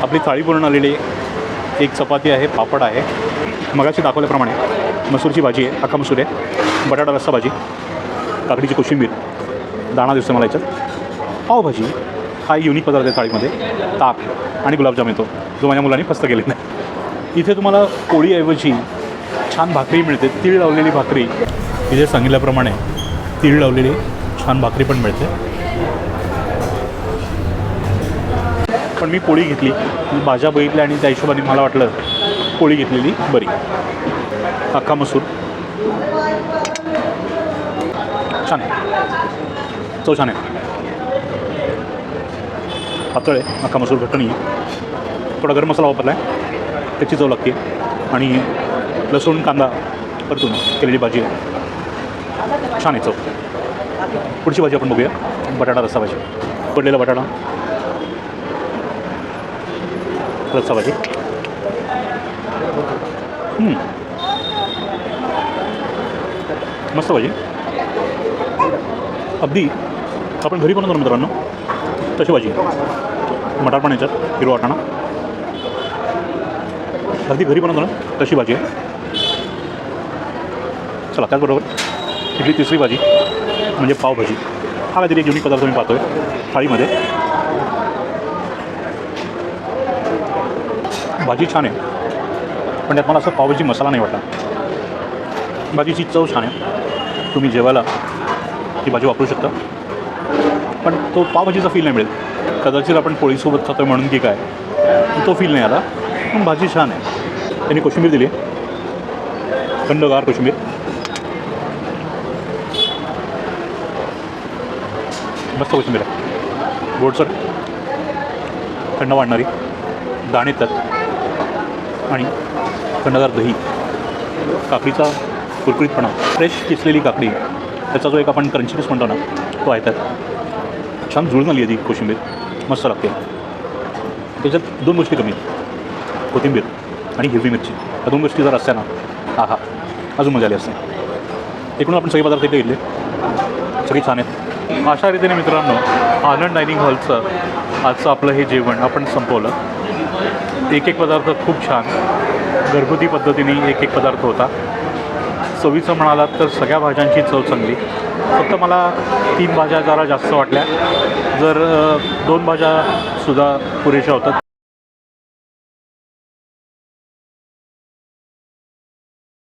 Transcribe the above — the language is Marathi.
आपली थाळी पूर्ण आलेली आहे. एक चपाती आहे, पापड आहे, मगाशी दाखवल्याप्रमाणे मसूरची भाजी आहे, अख्खा मसूर आहे, बटाटा रस्सा भाजी, काकडीची कोशिंबीर, दाणा दिसतो मला याच्यात, पावभाजी. हा युनिक पदार्थ आहे थाळीमध्ये. ताक आणि गुलाबजाम येतो, जो माझ्या मुलांनी फस्त केलेला आहे. इथे तुम्हाला पोळीऐवजी छान भाकरी मिळते, तीळ लावलेली भाकरी. इथे सांगितल्याप्रमाणे तीळ लावलेली छान भाकरी पण मिळते. पण मी पोळी घेतली, भाज्या बघितल्या आणि त्या हिशोबाने मला वाटलं पोळी घेतलेली बरी. अख्खा मसूर छान आहे, चव छान आहे, पातळ आहे. अख्खा मसूर घट्ट नाही आहे. थोडा गरम मसाला वापरला आहे, त्याची चव लागते. आणि लसूण कांदा परतून केलेली भाजी आहे, छान आहे चव. पुढची भाजी आपण बघूया, बटाटा रस्सा भाजी. पडलेला बटाटा रस्सा भाजी. मस्त भाजी, अगदी आपण घरी बनवतो ना मित्रांनो तशी भाजी. मटार पण याच्यात, हिरवा वाटाणा, अगदी घरी बनवतो ना तशी भाजी आहे. चला, त्याचबरोबर इथली तिसरी भाजी म्हणजे पावभाजी. हा काहीतरी एक युनिक पदार्थ मी पाहतो आहे थाळीमध्ये. भाजी छान आहे, पण त्यात मला असं पावभाजी मसाला नाही वाटला. भाजीची चव छान आहे, तुम्ही जेवायला ती भाजी वापरू शकता, पण तो पावभाजीचा फील नाही मिळेल. कदाचित आपण पोळीसोबत खातो आहे म्हणून की काय, तो फील नाही आला. पण भाजी छान आहे. त्यांनी कोशिंबीर दिली, थंडगार कोशिंबीर. मस्त कोशिंबीर आहे, गोडसर, थंड वाढणारी, दाणे त्यात, आणि थंडगार दही, काकडीचा कुरकुरीतपणा, फ्रेश किसलेली काकडी, त्याचा जो एक आपण क्रंची पीस म्हणतो ना तो आहे त्यात. छान जुळून आली आहे ती कोशिंबीर, मस्त लागते. त्याच्यात दोन गोष्टी कमी आहेत, कोथिंबीर आणि हिरवी मिरची. या दोन गोष्टी जर असत्या ना, हा अजून मजा आली असते. एकूण आपण सगळे पदार्थ इथे घेतले, सगळी छान आहेत. अशा रीतीने मित्रांनो आनंद डायनिंग हॉलचं आजचं आपलं हे जेवण आपण संपवलं. एक एक पदार्थ खूप छान, घरगुती पद्धतीने एक एक पदार्थ होता. चवीचं म्हणालात तर सगळ्या भाज्यांची चव चांगली. फक्त मला 3 भाज्या जरा जास्त वाटल्या, जर 2 भाज्यासुद्धा पुरेशा होतात.